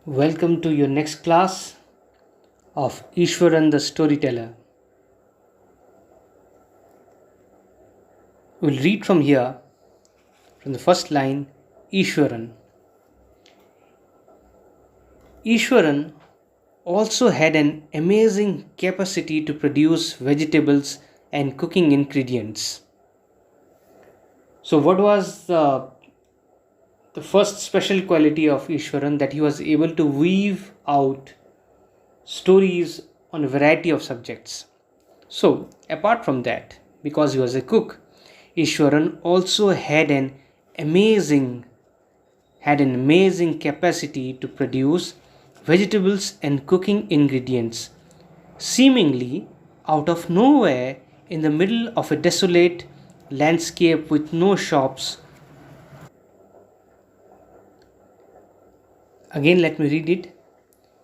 Welcome to your next class of Ishwaran the Storyteller. We'll read from here, from the first line, Ishwaran. Ishwaran also had an amazing capacity to produce vegetables and cooking ingredients. So, what was the first special quality of Ishwaran? That he was able to weave out stories on a variety of subjects. So, apart from that, because he was a cook, Ishwaran also amazing had an amazing capacity to produce vegetables and cooking ingredients, seemingly out of nowhere in the middle of a desolate landscape with no shops. Again, let me read it.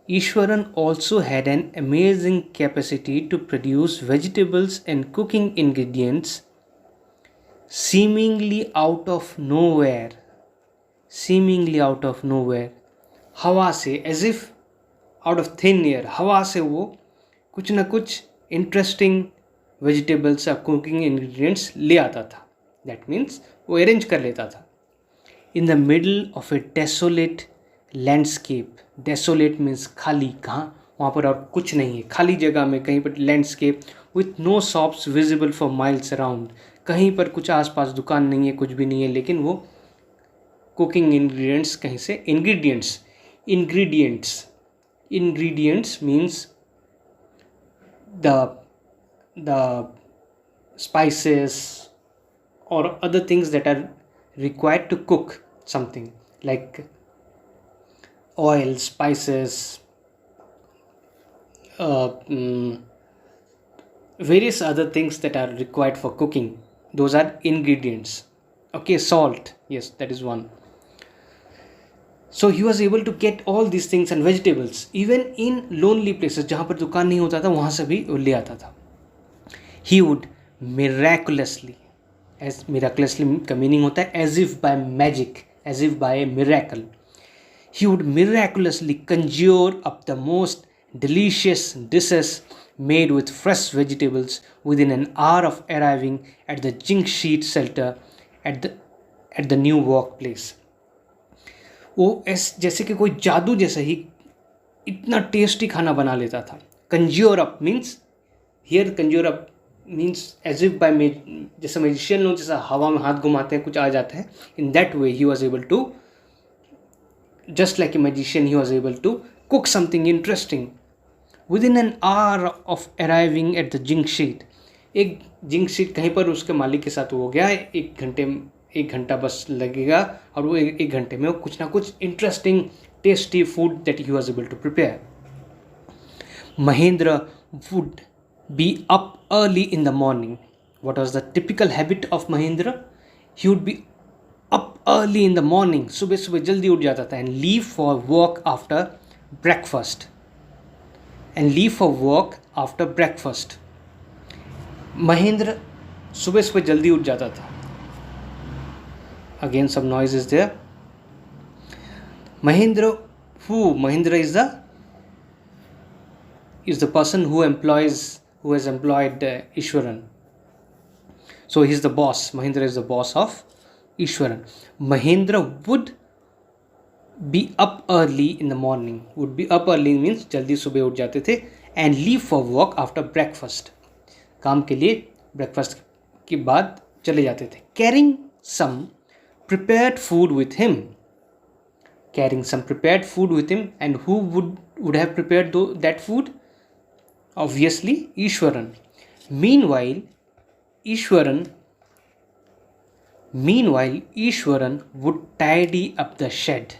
Ishwaran also had an amazing capacity to produce vegetables and cooking ingredients seemingly out of nowhere. Seemingly out of nowhere. हवा से, as if out of thin air, हवा से वो कुछ ना कुछ interesting vegetables या cooking ingredients ले आता था. दैट मीन्स वो अरेंज कर लेता था. In the middle of A desolate landscape. Desolate means खाली, कहाँ, वहाँ पर और कुछ नहीं है, खाली जगह में कहीं पर landscape with no shops visible for miles around. कहीं पर कुछ आसपास दुकान नहीं है, कुछ भी नहीं है, लेकिन वो कुकिंग इंग्रेडिएंट्स कहीं से ingredients means the spices or other things that are required to cook something, like oil, spices, various other things that are required for cooking. Those are ingredients. Okay, salt, yes, that is one. So he was able to get all these things and vegetables even in lonely places, जहाँ पर दुकान नहीं होता था वहाँ से भी वो ले आता था. He would miraculously, as miraculously का meaning होता है as if by magic, as if by a miracle. He would miraculously conjure up the most delicious dishes made with fresh vegetables within an hour of arriving at the zinc sheet shelter at the new workplace. वो जैसे कि कोई जादू जैसा ही इतना tasty खाना बना लेता था. Conjure up means, here conjure up means as if by, जैसा मैजिशियन लोग जैसा हवा में हाथ घुमाते हैं कुछ आ जाता है, in that way he was able to, just like a magician, he was able to cook something interesting within an hour of arriving at the zinc sheet. एक जिंक शीट कहीं पर उसके मालिक के साथ हो गया, एक घंटा बस लगेगा और वो एक घंटे में वो कुछ ना कुछ interesting tasty food that he was able to prepare. Mahendra would be up early in the morning. What was the typical habit of Mahendra? He would be up early in the morning, सुबह सुबह जल्दी उठ जाता था, and leave for work after breakfast. Mahendra सुबह सुबह जल्दी उठ जाता था. Again some noise is there. Mahendra is the person who has employed Ishwaran. So he's the boss. Mahendra is the boss of Ishwaran. Mahendra would be up early in the morning. Would be up early means जल्दी सुबह उठ जाते थे, and leave for work after breakfast. काम के लिए breakfast के बाद चले जाते थे. Carrying some prepared food with him. And who would have prepared that food? Obviously Ishwaran. Meanwhile Ishwaran would tidy up the shed.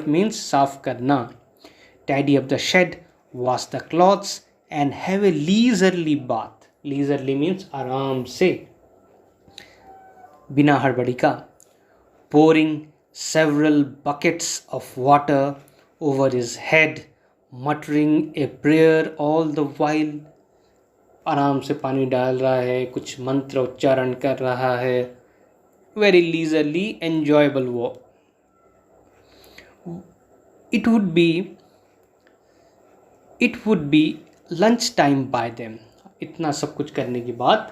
Means साफ करना. Tidy up the shed, wash the clothes and have a leisurely bath. Leisurely means आराम से, बिना हड़बड़ी का. Pouring several buckets of water over his head, muttering a prayer all the while. आराम से पानी डाल रहा है, कुछ मंत्र उच्चारण कर रहा है. Very leisurely, enjoyable walk. it would be lunch time by them. इतना सब कुछ करने के बाद,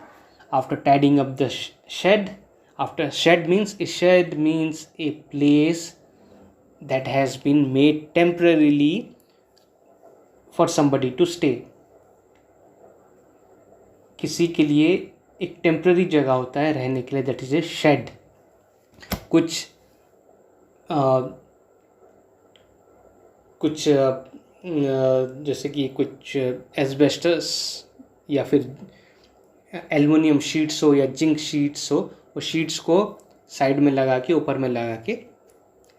after tidying up the shed, after shed means a place that has been made temporarily for somebody to stay. किसी के लिए एक टेम्पररी जगह होता है रहने के लिए, दैट इज ए शेड. कुछ जैसे कि कुछ एस्बेस्टस या फिर एल्युमिनियम शीट्स हो या जिंक शीट्स हो, वो शीट्स को साइड में लगा के ऊपर में लगा के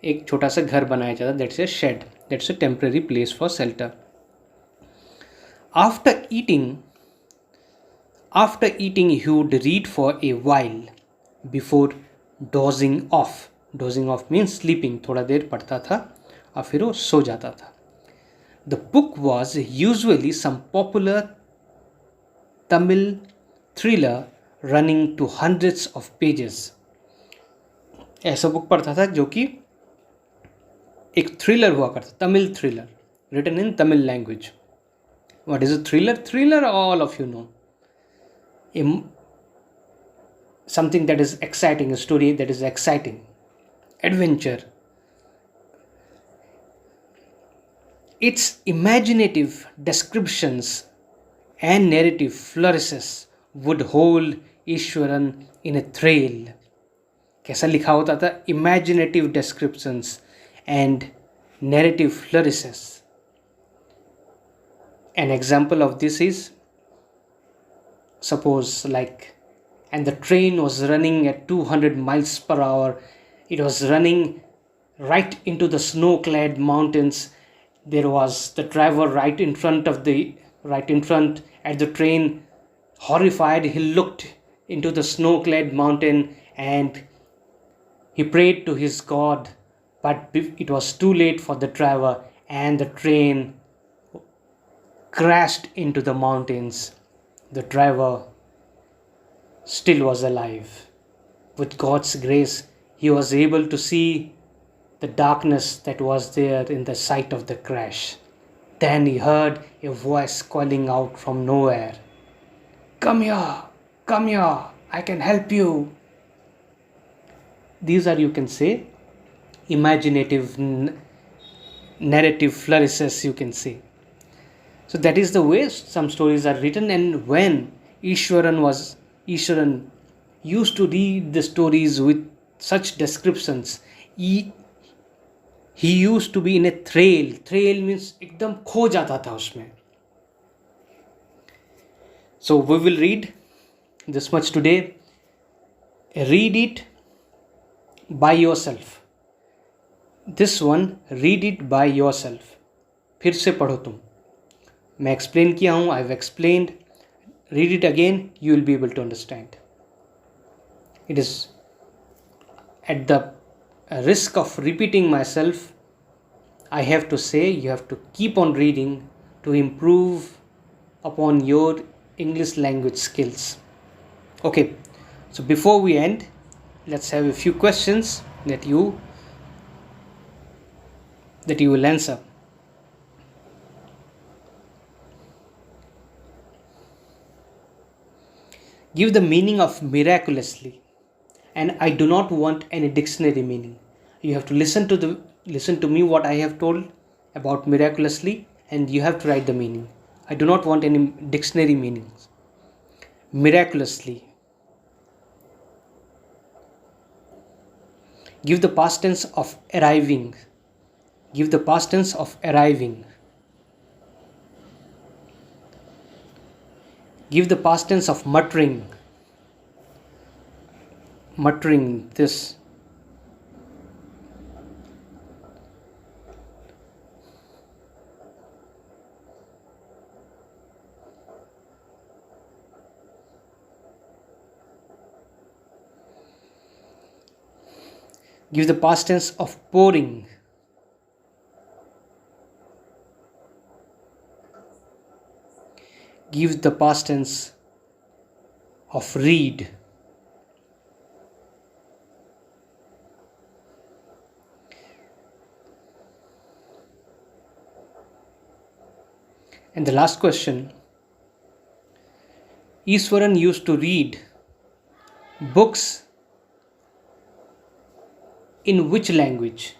एक छोटा सा घर बनाया जाता है. That's a shed, that's a temporary place for shelter. After eating, he would read for a while before dozing off. Dozing off means sleeping. थोड़ा देर पढ़ता था और फिर वो सो जाता था. The book was usually some popular Tamil thriller running to hundreds of pages. ऐसा book पढ़ता था जो कि एक थ्रिलर हुआ करता, Tamil thriller, written in Tamil language. What is a thriller? Thriller, all of you know. Something that is exciting, a story that is exciting, adventure. Its imaginative descriptions and narrative flourishes would hold Ishwaran in a thrill. कैसा लिखा होता था? Imaginative descriptions and narrative flourishes. An example of this is, suppose like, and the train was running at 200 miles per hour. It was running right into the snow-clad mountains. There was the driver right in front at the train. Horrified, he looked into the snow-clad mountain and he prayed to his God, but it was too late for the driver and the train crashed into the mountains. The driver still was alive. With God's grace, he was able to see the darkness that was there in the site of the crash. Then he heard a voice calling out from nowhere, come here, I can help you. These are, you can say, imaginative narrative flourishes, you can say. So that is the way some stories are written. And when Ishwaran used to read the stories with such descriptions, he used to be in a thrill. Thrill means एकदम खो जाता था उसमें. So we will read this much today. Read it by yourself. This one, read it by yourself. फिर से पढ़ो तुम. मैं एक्सप्लेन किया हूँ, I have explained. Read it again, you will be able to understand. It is at the risk of repeating myself, I have to say you have to keep on reading to improve upon your English language skills. Okay, so before we end, let's have a few questions that you will answer. Give the meaning of miraculously, and I do not want any dictionary meaning. You have to listen to me what I have told about miraculously, and you have to write the meaning. I do not want any dictionary meanings. Miraculously. Give the past tense of arriving. Give the past tense of arriving. Give the past tense of muttering. Muttering this. Give the past tense of pouring. Give the past tense of read. And the last question, Ishwaran used to read books in which language?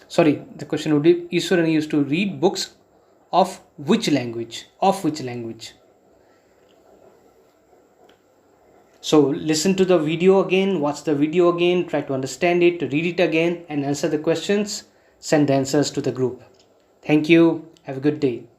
Sorry, the question would be Ishwaran used to read books of which language? Of which language? So listen to the video again, watch the video again, try to understand it, read it again and answer the questions. Send the answers to the group. Thank you. Have a good day.